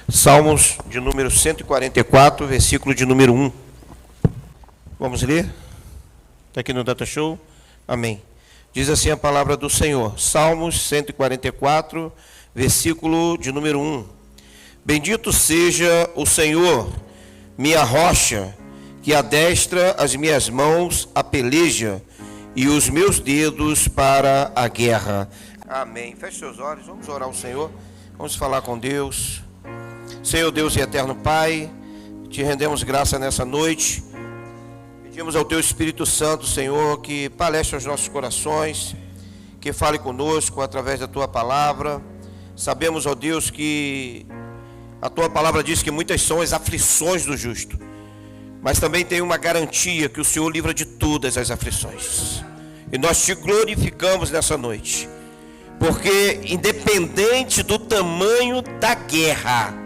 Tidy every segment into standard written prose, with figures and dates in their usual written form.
Salmos de número 144, versículo de número 1. Vamos ler? Está aqui no Data Show? Amém. Diz assim a palavra do Senhor. Salmos 144, versículo de número 1. Bendito seja o Senhor, minha rocha, que adestra as minhas mãos à peleja e os meus dedos para a guerra. Amém. Feche seus olhos, vamos orar ao Senhor, vamos falar com Deus. Senhor Deus e eterno Pai, te rendemos graça nessa noite. Pedimos ao Teu Espírito Santo, Senhor, que palestre aos nossos corações, que fale conosco através da Tua palavra. Sabemos, ó Deus, que a Tua palavra diz que muitas são as aflições do justo, mas também tem uma garantia que o Senhor livra de todas as aflições. E nós Te glorificamos nessa noite, porque independente do tamanho da guerra,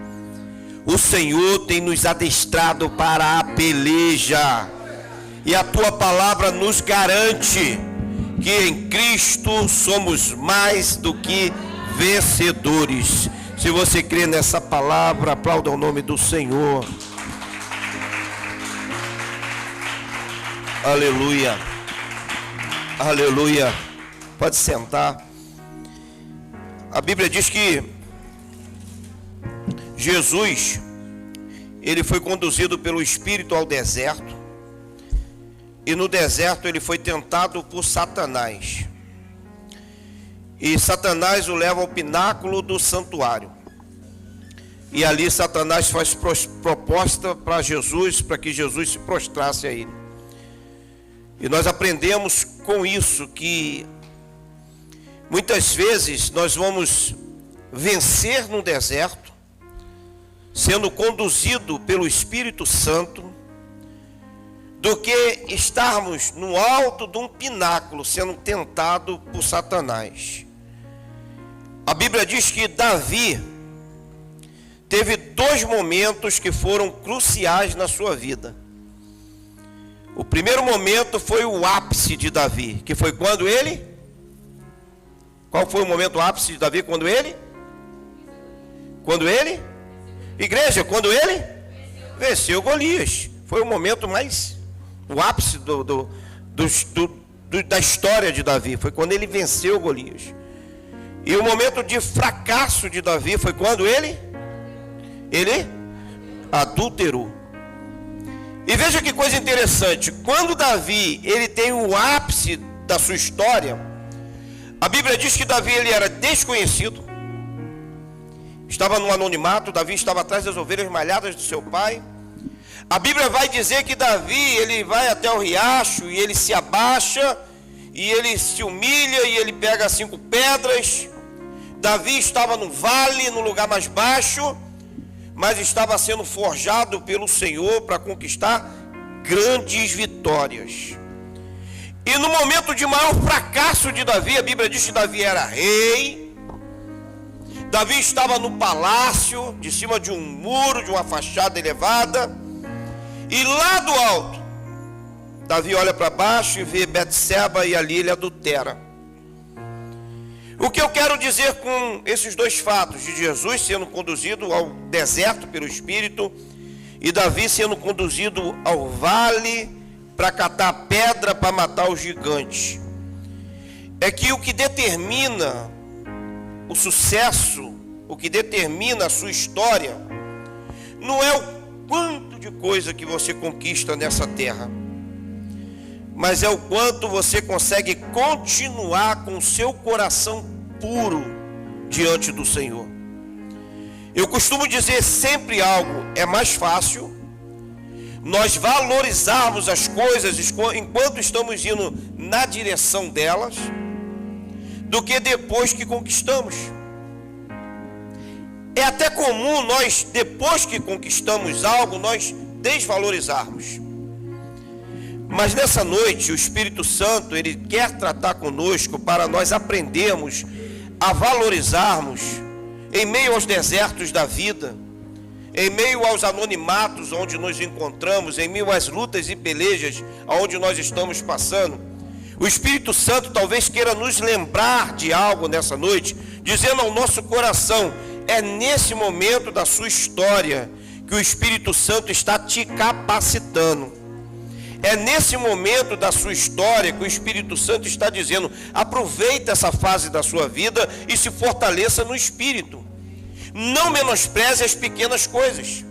o Senhor tem nos adestrado para a peleja. E a Tua palavra nos garante que em Cristo somos mais do que vencedores. Se você crê nessa palavra, aplauda o nome do Senhor. Aleluia. Aleluia. Pode sentar. A Bíblia diz que Jesus, ele foi conduzido pelo Espírito ao deserto, e no deserto ele foi tentado por Satanás. E Satanás o leva ao pináculo do santuário. E ali Satanás faz proposta para Jesus, para que Jesus se prostrasse a ele. E nós aprendemos com isso que muitas vezes nós vamos vencer no deserto, sendo conduzido pelo Espírito Santo, do que estarmos no alto de um pináculo sendo tentado por Satanás. A Bíblia diz que Davi teve dois momentos que foram cruciais na sua vida. O primeiro momento foi o ápice de Davi, que foi quando ele... Qual foi o momento ápice de Davi? Quando ele? Igreja, quando ele venceu Golias. Foi o momento mais... O ápice da história de Davi. Foi quando ele venceu Golias. E o momento de fracasso de Davi foi quando ele adulterou. E veja que coisa interessante. Quando Davi ele tem o ápice da sua história, a Bíblia diz que Davi ele era desconhecido, estava no anonimato. Davi estava atrás das ovelhas malhadas do seu pai. A Bíblia vai dizer que Davi ele vai até o riacho e ele se abaixa e ele se humilha e ele pega 5 pedras. Davi estava no vale, no lugar mais baixo, mas estava sendo forjado pelo Senhor para conquistar grandes vitórias. E no momento de maior fracasso de Davi, a Bíblia diz que Davi era rei. Davi estava no palácio, de cima de um muro, de uma fachada elevada. E lá do alto, Davi olha para baixo e vê Betseba e ali ele adultera. O que eu quero dizer com esses dois fatos, de Jesus sendo conduzido ao deserto pelo Espírito e Davi sendo conduzido ao vale para catar pedra para matar os gigantes, é que o que determina o sucesso, o que determina a sua história, não é o quanto de coisa que você conquista nessa terra, mas é o quanto você consegue continuar com o seu coração puro diante do Senhor. Eu costumo dizer sempre algo: é mais fácil nós valorizarmos as coisas enquanto estamos indo na direção delas, do que depois que conquistamos. É até comum nós, depois que conquistamos algo, nós desvalorizarmos. Mas nessa noite, o Espírito Santo, ele quer tratar conosco para nós aprendermos a valorizarmos em meio aos desertos da vida, em meio aos anonimatos onde nos encontramos, em meio às lutas e pelejas onde nós estamos passando. O Espírito Santo talvez queira nos lembrar de algo nessa noite, dizendo ao nosso coração: é nesse momento da sua história que o Espírito Santo está te capacitando. É nesse momento da sua história que o Espírito Santo está dizendo: aproveita essa fase da sua vida e se fortaleça no Espírito. Não menospreze as pequenas coisas.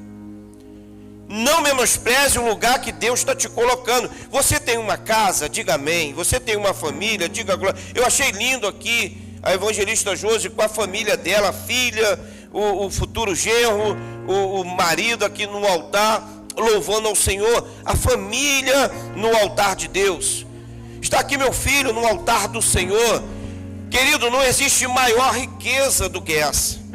Não menospreze o lugar que Deus está te colocando. Você tem uma casa, diga amém. Você tem uma família, diga glória. Eu achei lindo aqui a evangelista Josi com a família dela, a filha, o futuro genro, o marido aqui no altar, louvando ao Senhor. A família no altar de Deus. Está aqui meu filho no altar do Senhor. Querido, não existe maior riqueza do que essa.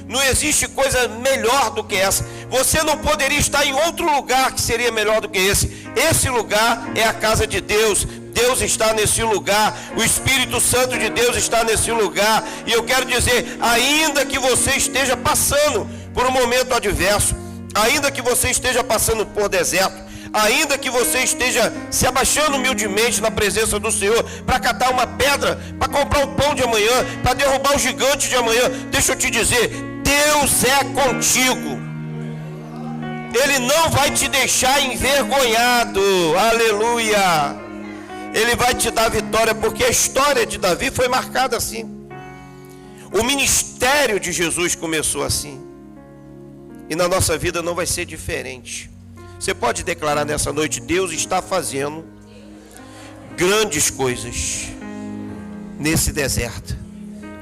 Não existe coisa melhor do que essa. Você não poderia estar em outro lugar que seria melhor do que esse. Esse lugar é a casa de Deus. Deus está nesse lugar. O Espírito Santo de Deus está nesse lugar. E eu quero dizer, ainda que você esteja passando por um momento adverso, ainda que você esteja passando por deserto, ainda que você esteja se abaixando humildemente na presença do Senhor, para catar uma pedra, para comprar o pão de amanhã, para derrubar o gigante de amanhã, deixa eu te dizer, Deus é contigo. Ele não vai te deixar envergonhado. Aleluia. Ele vai te dar vitória, porque a história de Davi foi marcada assim. O ministério de Jesus começou assim. E na nossa vida não vai ser diferente. Você pode declarar nessa noite: Deus está fazendo grandes coisas nesse deserto.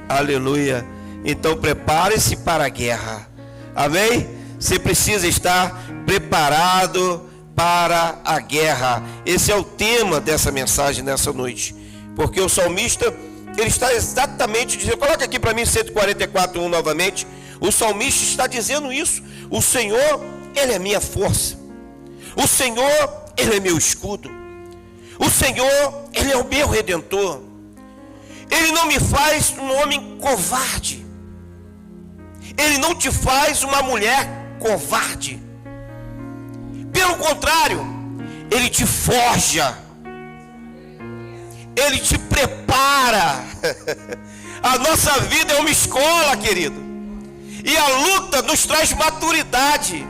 Aleluia. Então prepare-se para a guerra. Amém? Você precisa estar preparado para a guerra. Esse é o tema dessa mensagem nessa noite. Porque o salmista, ele está exatamente dizendo, coloca aqui para mim 144:1 novamente. O salmista está dizendo isso. O Senhor, Ele é minha força. O Senhor, Ele é meu escudo. O Senhor, Ele é o meu redentor. Ele não me faz um homem covarde. Ele não te faz uma mulher covarde. Pelo contrário, Ele te forja. Ele te prepara. A nossa vida é uma escola, querido. E a luta nos traz maturidade.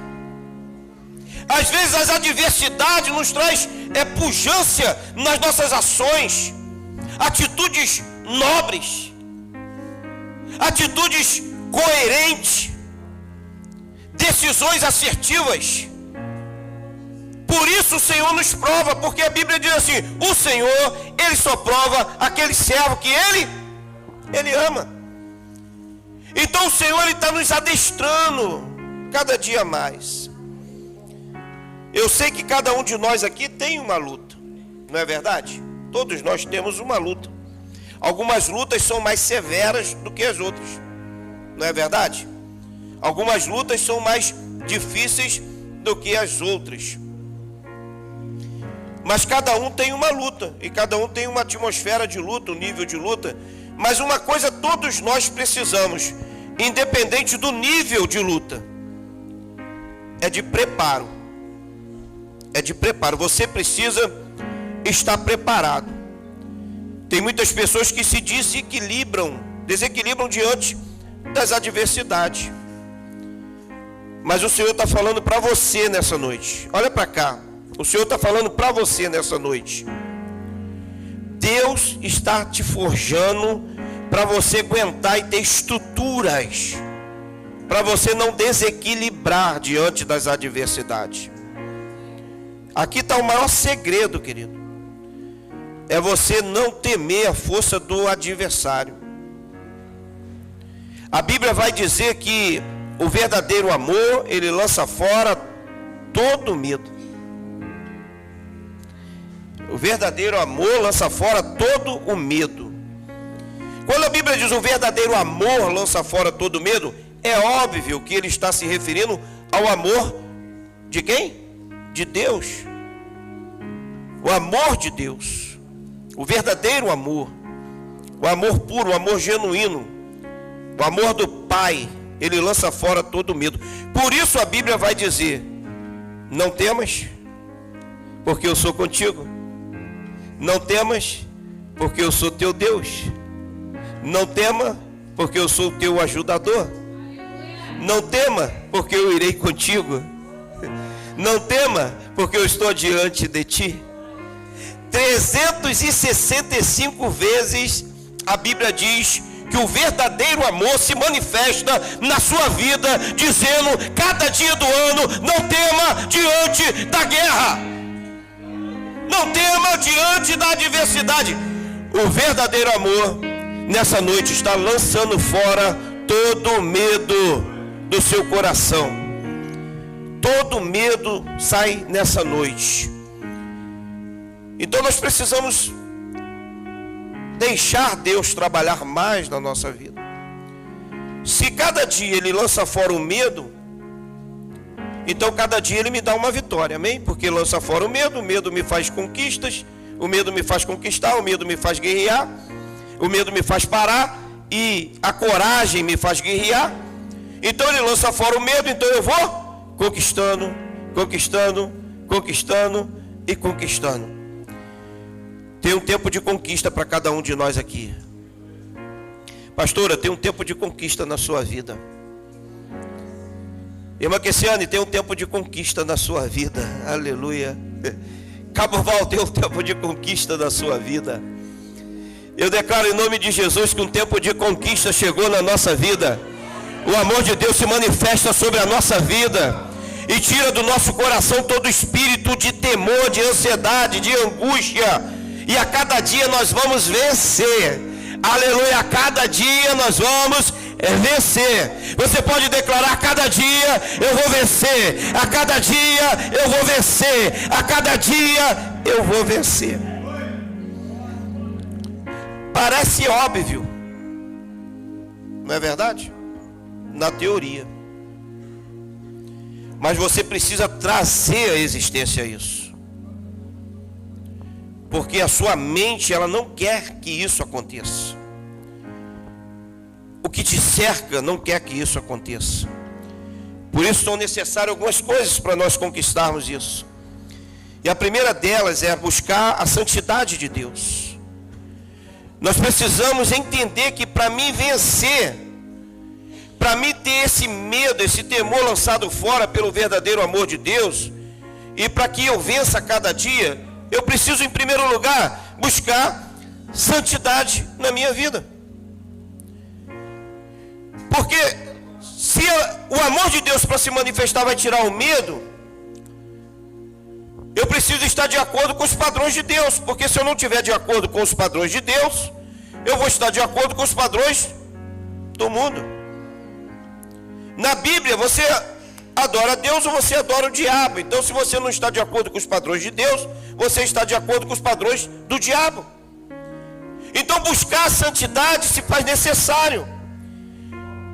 Às vezes as adversidades nos traz pujança nas nossas ações, atitudes nobres, atitudes coerentes, decisões assertivas. Por isso o Senhor nos prova, porque a Bíblia diz assim: o Senhor, Ele só prova aquele servo que Ele ama. Então o Senhor, Ele está nos adestrando cada dia mais. Eu sei que cada um de nós aqui tem uma luta, não é verdade? Todos nós temos uma luta. Algumas lutas são mais severas do que as outras, não é verdade? Algumas lutas são mais difíceis do que as outras. Mas cada um tem uma luta, e cada um tem uma atmosfera de luta, um nível de luta. Mas uma coisa todos nós precisamos, independente do nível de luta, é de preparo. É de preparo. Você precisa estar preparado. Tem muitas pessoas que se desequilibram diante das adversidades. Mas o Senhor está falando para você nessa noite. Olha para cá. O Senhor está falando para você nessa noite. Deus está te forjando para você aguentar e ter estruturas, para você não desequilibrar diante das adversidades. Aqui está o maior segredo, querido. É você não temer a força do adversário. A Bíblia vai dizer que o verdadeiro amor, ele lança fora todo medo. O verdadeiro amor lança fora todo o medo. Quando a Bíblia diz o verdadeiro amor lança fora todo medo, é óbvio que ele está se referindo ao amor de quem? De Deus. O amor de Deus. O verdadeiro amor. O amor puro, o amor genuíno. O amor do Pai. Ele lança fora todo medo. Por isso a Bíblia vai dizer: não temas, porque eu sou contigo. Não temas, porque eu sou teu Deus. Não tema, porque eu sou o teu ajudador. Não tema, porque eu irei contigo. Não tema, porque eu estou diante de ti. 365 vezes a Bíblia diz que o verdadeiro amor se manifesta na sua vida, dizendo cada dia do ano: não tema diante da guerra, não tema diante da adversidade. O verdadeiro amor nessa noite está lançando fora todo medo do seu coração. Todo medo sai nessa noite. Então nós precisamos deixar Deus trabalhar mais na nossa vida. Se cada dia Ele lança fora o medo, então cada dia Ele me dá uma vitória, amém? Porque lança fora o medo me faz conquistas, o medo me faz conquistar, o medo me faz guerrear, o medo me faz parar, e a coragem me faz guerrear. Então Ele lança fora o medo, então eu vou conquistando, conquistando, conquistando e conquistando. Tem um tempo de conquista para cada um de nós aqui. Pastora, tem um tempo de conquista na sua vida. Irmã Kessiane, tem um tempo de conquista na sua vida. Aleluia. Cabo Val, tem um tempo de conquista na sua vida. Eu declaro em nome de Jesus que um tempo de conquista chegou na nossa vida. O amor de Deus se manifesta sobre a nossa vida e tira do nosso coração todo espírito de temor, de ansiedade, de angústia. E a cada dia nós vamos vencer. Aleluia, a cada dia nós vamos vencer. Você pode declarar: a cada dia eu vou vencer. A cada dia eu vou vencer. A cada dia eu vou vencer. Parece óbvio, não é verdade? Na teoria. Mas você precisa trazer à existência isso. Porque a sua mente, ela não quer que isso aconteça. O que te cerca não quer que isso aconteça. Por isso são necessárias algumas coisas para nós conquistarmos isso. E a primeira delas é buscar a santidade de Deus. Nós precisamos entender que para mim vencer, para mim ter esse medo, esse temor lançado fora pelo verdadeiro amor de Deus, e para que eu vença a cada dia, eu preciso, em primeiro lugar, buscar santidade na minha vida. Porque se o amor de Deus para se manifestar vai tirar o medo, eu preciso estar de acordo com os padrões de Deus. Porque se eu não estiver de acordo com os padrões de Deus, eu vou estar de acordo com os padrões do mundo. Na Bíblia, você adora Deus ou você adora o diabo. Então, se você não está de acordo com os padrões de Deus, você está de acordo com os padrões do diabo. Então, buscar a santidade se faz necessário.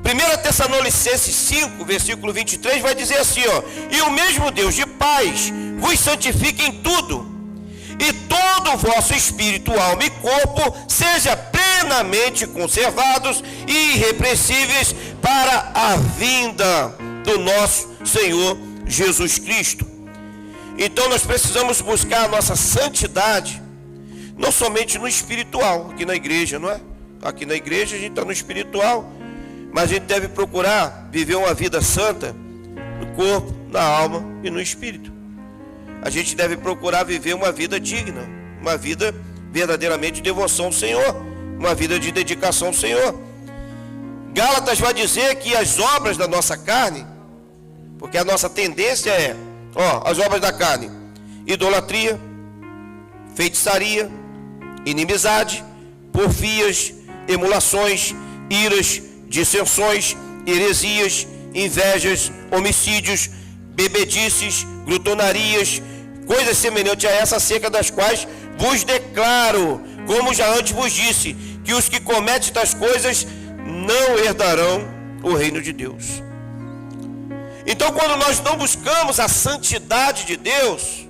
1 Tessalonicenses 5, versículo 23, vai dizer assim, ó: e o mesmo Deus de paz vos santifique em tudo, e todo o vosso espírito, alma e corpo seja plenamente conservados e irrepreensíveis para a vinda do nosso Senhor Jesus Cristo. Então nós precisamos buscar a nossa santidade, não somente no espiritual, aqui na igreja, não é? Aqui na igreja a gente está no espiritual, mas a gente deve procurar viver uma vida santa no corpo, na alma e no espírito. A gente deve procurar viver uma vida digna, uma vida verdadeiramente de devoção ao Senhor, uma vida de dedicação ao Senhor. Gálatas vai dizer que as obras da nossa carne, porque a nossa tendência é, as obras da carne: idolatria, feitiçaria, inimizade, porfias, emulações, iras, dissensões, heresias, invejas, homicídios, bebedices, glutonarias, coisas semelhantes a essa, acerca das quais vos declaro, como já antes vos disse, que os que cometem tais coisas não herdarão o reino de Deus. Então, quando nós não buscamos a santidade de Deus,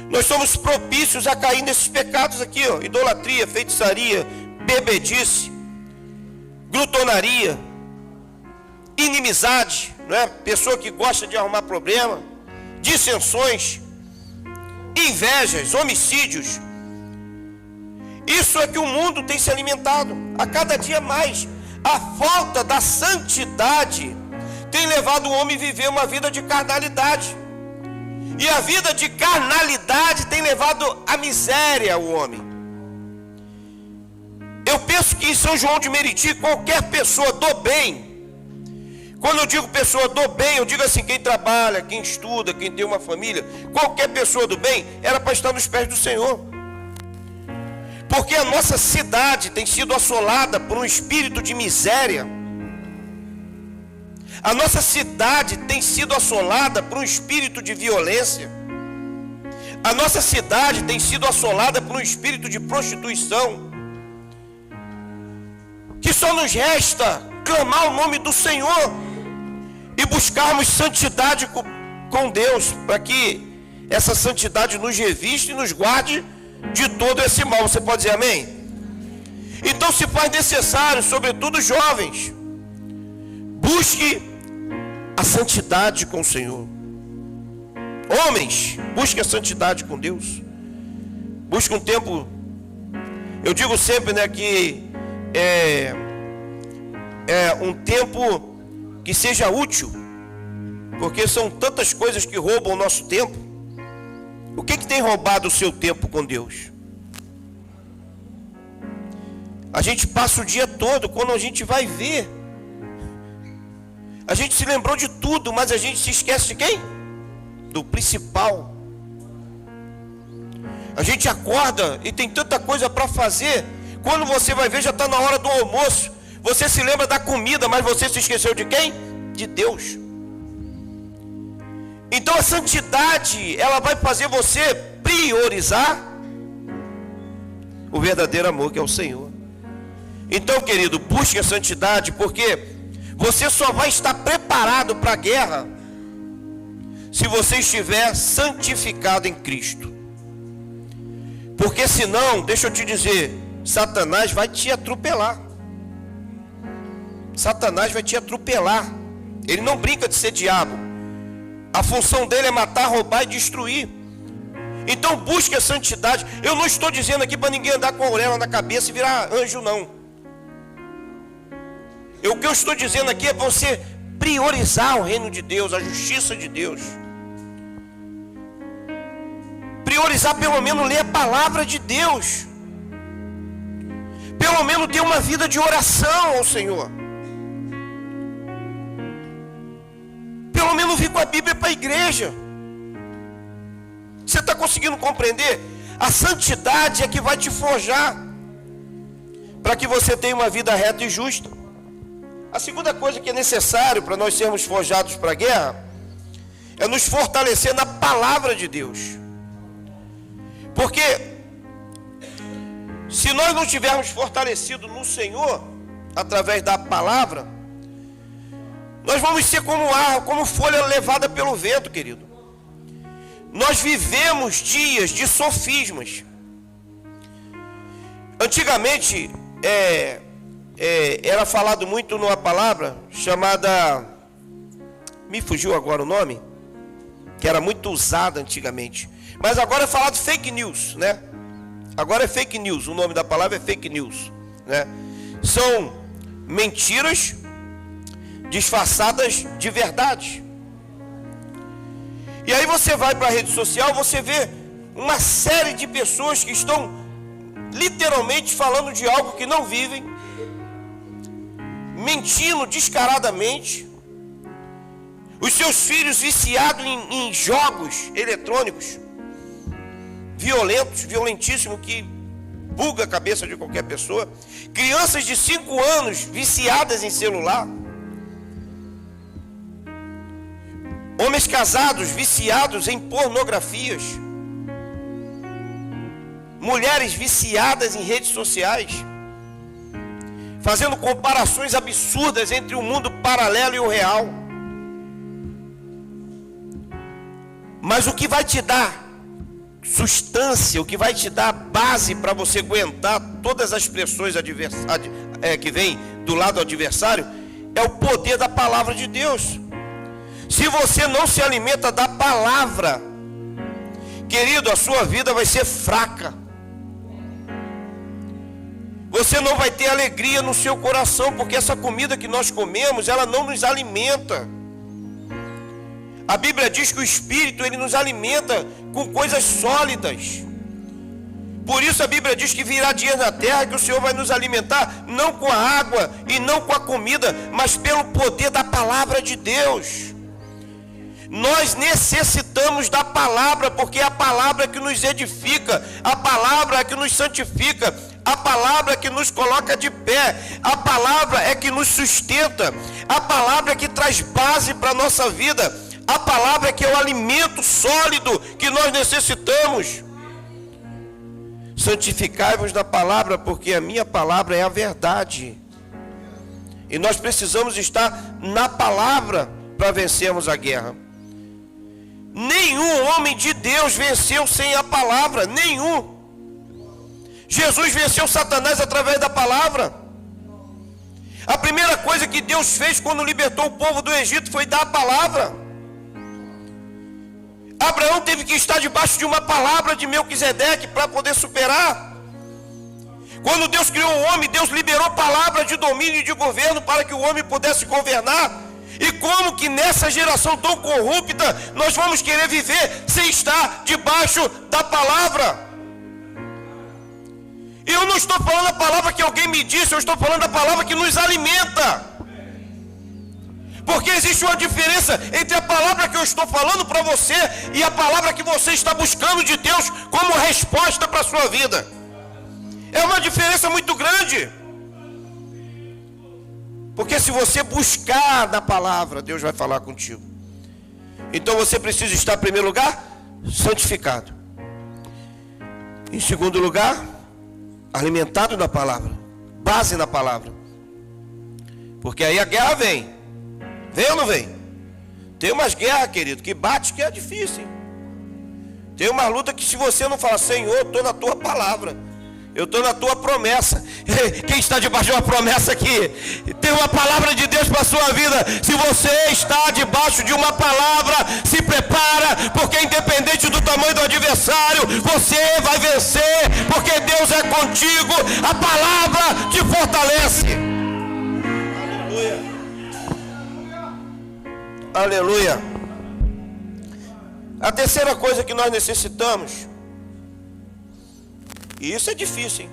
nós somos propícios a cair nesses pecados aqui, idolatria, feitiçaria, bebedice, glutonaria, inimizade, não é? Pessoa que gosta de arrumar problema, dissensões, invejas, homicídios. Isso é que o mundo tem se alimentado a cada dia mais. A falta da santidade tem levado o homem a viver uma vida de carnalidade. E a vida de carnalidade tem levado à miséria o homem. Eu penso que em São João de Meriti, qualquer pessoa do bem, quando eu digo pessoa do bem, eu digo assim, quem trabalha, quem estuda, quem tem uma família, qualquer pessoa do bem, era para estar nos pés do Senhor. Porque a nossa cidade tem sido assolada por um espírito de miséria. A nossa cidade tem sido assolada por um espírito de violência. A nossa cidade tem sido assolada por um espírito de prostituição. Que só nos resta clamar o nome do Senhor e buscarmos santidade com Deus, para que essa santidade nos reviste e nos guarde de todo esse mal. Você pode dizer amém? Então se faz necessário, sobretudo jovens, busque a santidade com o Senhor. Homens, busque a santidade com Deus. Busque um tempo. Eu digo sempre, né, que é um tempo que seja útil, porque são tantas coisas que roubam o nosso tempo. O que tem roubado o seu tempo com Deus? A gente passa o dia todo, quando a gente vai ver, a gente se lembrou de tudo, mas a gente se esquece de quem? Do principal. A gente acorda e tem tanta coisa para fazer, quando você vai ver já está na hora do almoço. Você se lembra da comida, mas você se esqueceu de quem? De Deus. Então a santidade, ela vai fazer você priorizar o verdadeiro amor, que é o Senhor. Então, querido, busque a santidade, porque você só vai estar preparado para a guerra se você estiver santificado em Cristo. Porque senão, deixa eu te dizer, Satanás vai te atropelar. Satanás vai te atropelar. Ele não brinca de ser diabo. A função dele é matar, roubar e destruir. Então busque a santidade. Eu não estou dizendo aqui para ninguém andar com a auréola na cabeça e virar anjo, não. O que eu estou dizendo aqui é você priorizar o reino de Deus, a justiça de Deus. Priorizar, pelo menos ler a palavra de Deus. Pelo menos ter uma vida de oração ao Senhor. Pelo menos vir com a Bíblia para a igreja. Você está conseguindo compreender? A santidade é que vai te forjar para que você tenha uma vida reta e justa. A segunda coisa que é necessário para nós sermos forjados para a guerra é nos fortalecer na palavra de Deus. Porque se nós não tivermos fortalecido no Senhor através da palavra, nós vamos ser como folha levada pelo vento, querido. Nós vivemos dias de sofismas. Antigamente, era falado muito numa palavra chamada, me fugiu agora o nome, que era muito usada antigamente, mas agora é falado fake news, né? Agora é fake news, o nome da palavra é fake news, né? São mentiras disfarçadas de verdade. E aí você vai para a rede social, você vê uma série de pessoas que estão literalmente falando de algo que não vivem, mentindo descaradamente. Os seus filhos viciados em jogos eletrônicos, violentos, violentíssimos, que buga a cabeça de qualquer pessoa. Crianças de 5 anos viciadas em celular. Homens casados viciados em pornografias. Mulheres viciadas em redes sociais, fazendo comparações absurdas entre o mundo paralelo e o real. Mas o que vai te dar substância, o que vai te dar base para você aguentar todas as pressões que vem do lado adversário, é o poder da palavra de Deus. Se você não se alimenta da palavra, querido, a sua vida vai ser fraca. Você não vai ter alegria no seu coração, porque essa comida que nós comemos, ela não nos alimenta. A Bíblia diz que o Espírito, ele nos alimenta com coisas sólidas. Por isso a Bíblia diz que virá dias na terra que o Senhor vai nos alimentar, não com a água e não com a comida, mas pelo poder da palavra de Deus. Nós necessitamos da palavra, porque é a palavra que nos edifica, a palavra é que nos santifica, a palavra é que nos coloca de pé, a palavra é que nos sustenta, a palavra é que traz base para a nossa vida, a palavra é que é o alimento sólido que nós necessitamos. Santificai-vos na palavra, porque a minha palavra é a verdade. E nós precisamos estar na palavra para vencermos a guerra. Nenhum homem de Deus venceu sem a palavra, nenhum. Jesus venceu Satanás através da palavra. A primeira coisa que Deus fez quando libertou o povo do Egito foi dar a palavra. Abraão teve que estar debaixo de uma palavra de Melquisedeque para poder superar. Quando Deus criou o homem, Deus liberou palavra de domínio e de governo para que o homem pudesse governar. E como que nessa geração tão corrupta nós vamos querer viver sem estar debaixo da palavra? E eu não estou falando a palavra que alguém me disse, eu estou falando a palavra que nos alimenta. Porque existe uma diferença entre a palavra que eu estou falando para você e a palavra que você está buscando de Deus como resposta para a sua vida. É uma diferença muito grande. Porque se você buscar na palavra, Deus vai falar contigo. Então você precisa estar, em primeiro lugar, santificado. Em segundo lugar, alimentado na palavra. Base na palavra. Porque aí a guerra vem. Vem ou não vem? Tem umas guerras, querido, que bate que é difícil. Hein? Tem uma luta que se você não falar, Senhor, eu estou na tua palavra. Eu estou na tua promessa. Quem está debaixo de uma promessa aqui? Tem uma palavra de Deus para a sua vida. Se você está debaixo de uma palavra, se prepara, porque independente do tamanho do adversário, você vai vencer, porque Deus é contigo. A palavra te fortalece. Aleluia. Aleluia. A terceira coisa que nós necessitamos, e isso é difícil, hein?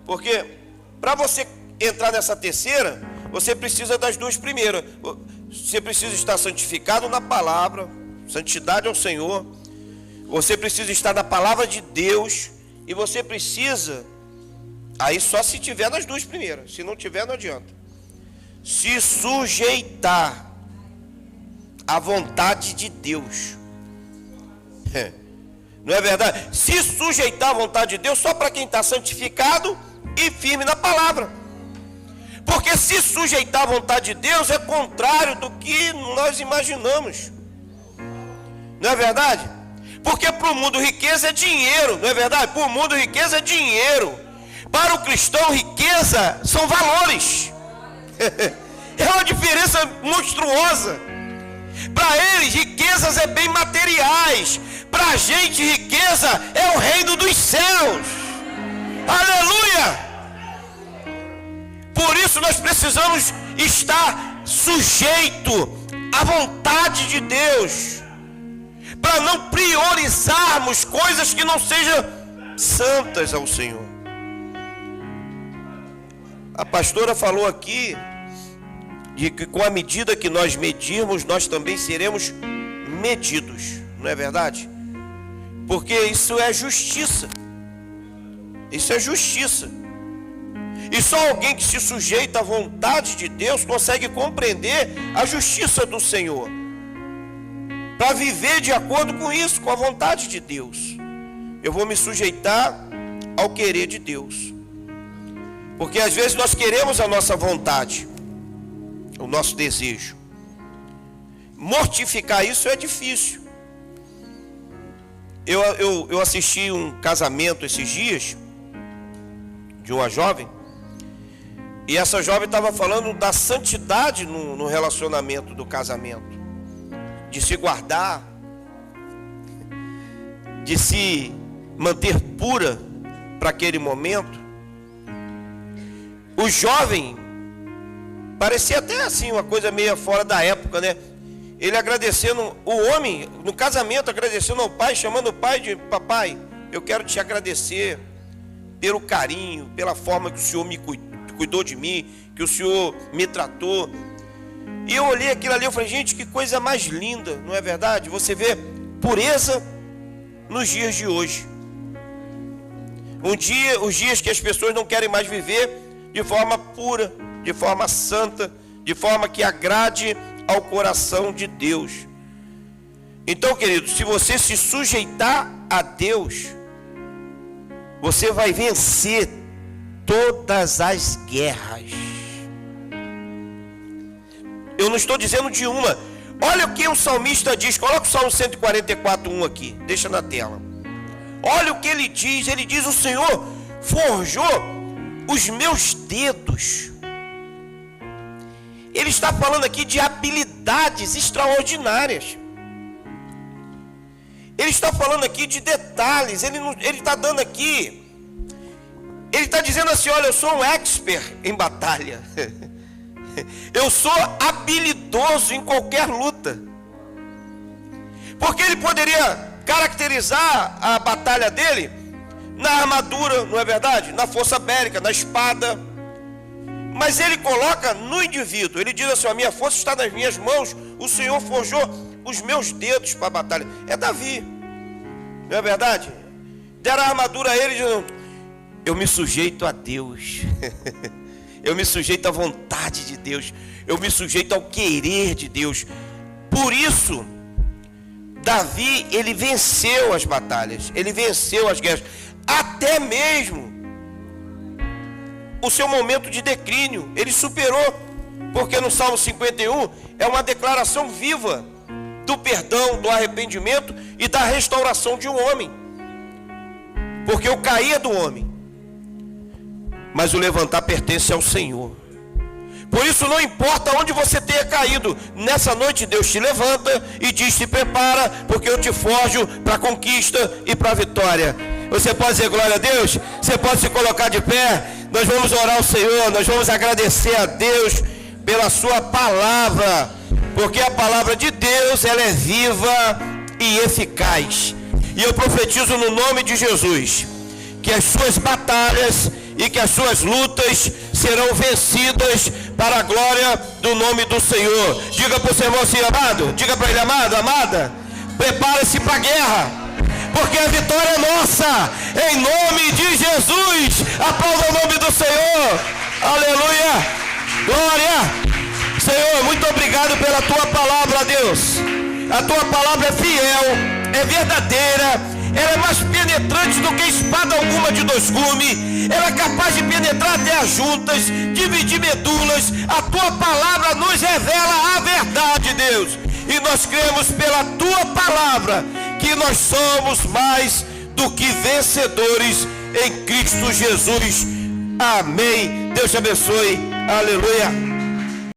Porque para você entrar nessa terceira, você precisa das duas primeiras. Você precisa estar santificado na palavra, santidade ao Senhor. Você precisa estar na palavra de Deus. E você precisa, aí só se tiver nas duas primeiras. Se não tiver, não adianta. Se sujeitar à vontade de Deus. Não é verdade? Se sujeitar à vontade de Deus só para quem está santificado e firme na palavra. Porque se sujeitar à vontade de Deus é contrário do que nós imaginamos. Não é verdade? Porque para o mundo riqueza é dinheiro, não é verdade? Para o mundo riqueza é dinheiro. Para o cristão riqueza são valores. É uma diferença monstruosa. Para eles, riquezas é bem materiais. Para a gente, riqueza é o reino dos céus. Aleluia! Por isso nós precisamos estar sujeito à vontade de Deus, para não priorizarmos coisas que não sejam santas ao Senhor. A pastora falou aqui de que com a medida que nós medirmos, nós também seremos medidos, não é verdade? Porque isso é justiça. Isso é justiça. E só alguém que se sujeita à vontade de Deus consegue compreender a justiça do Senhor, para viver de acordo com isso, com a vontade de Deus. Eu vou me sujeitar ao querer de Deus. Porque às vezes nós queremos a nossa vontade, o nosso desejo. Mortificar isso é difícil. Eu assisti um casamento esses dias de uma jovem, e essa jovem estava falando da santidade no relacionamento do casamento, de se guardar, de se manter pura para aquele momento. O jovem parecia até assim uma coisa meio fora da época, né? ele agradecendo, o homem no casamento, agradecendo ao pai, chamando o pai de papai, eu quero te agradecer pelo carinho, pela forma que o Senhor me cuidou de mim, que o Senhor me tratou. E eu olhei aquilo ali, eu falei, gente, que coisa mais linda, não é verdade? Você vê pureza nos dias de hoje. Os dias que as pessoas não querem mais viver de forma pura, de forma santa, de forma que agrade ao coração de Deus. Então, querido, se você se sujeitar a Deus, você vai vencer todas as guerras. Eu não estou dizendo de uma. Olha o que o salmista diz. Coloca o Salmo 144:1 aqui. Deixa na tela. Olha o que ele diz. Ele diz: o Senhor forjou os meus dedos. Ele está falando aqui de habilidades extraordinárias. Ele está falando aqui de detalhes. Ele está dando aqui. Ele está dizendo assim: olha, eu sou um expert em batalha. Eu sou habilidoso em qualquer luta. Porque ele poderia caracterizar a batalha dele na armadura, não é verdade? Na força bélica, na espada. Mas ele coloca no indivíduo. Ele diz assim: a minha força está nas minhas mãos. O Senhor forjou os meus dedos para a batalha. É Davi, não é verdade? Deram a armadura a ele dizendo: eu me sujeito a Deus. Eu me sujeito à vontade de Deus. Eu me sujeito ao querer de Deus. Por isso, Davi, ele venceu as batalhas. Ele venceu as guerras. Até mesmo o seu momento de declínio, ele superou. Porque no Salmo 51 é uma declaração viva do perdão, do arrependimento e da restauração de um homem. Porque eu caía do homem, mas o levantar pertence ao Senhor. Por isso não importa onde você tenha caído, nessa noite Deus te levanta e diz: se prepara, porque eu te forjo para a conquista e para a vitória. Você pode dizer glória a Deus? Você pode se colocar de pé? Nós vamos orar ao Senhor, nós vamos agradecer a Deus pela sua palavra, porque a palavra de Deus, ela é viva e eficaz. E eu profetizo no nome de Jesus que as suas batalhas e que as suas lutas serão vencidas para a glória do nome do Senhor. Diga para o seu irmão assim: amado, diga para ele: amado, amada, prepare-se para a guerra, porque a vitória é nossa, em nome de Jesus. Aplauda o nome do Senhor. Aleluia, glória. Senhor, muito obrigado pela tua palavra, Deus. A tua palavra é fiel, é verdadeira. Ela é mais penetrante do que espada alguma de dois gumes. Ela é capaz de penetrar até as juntas, dividir medulas. A tua palavra nos revela a verdade, Deus. E nós cremos pela tua palavra que nós somos mais do que vencedores em Cristo Jesus. Amém. Deus te abençoe. Aleluia.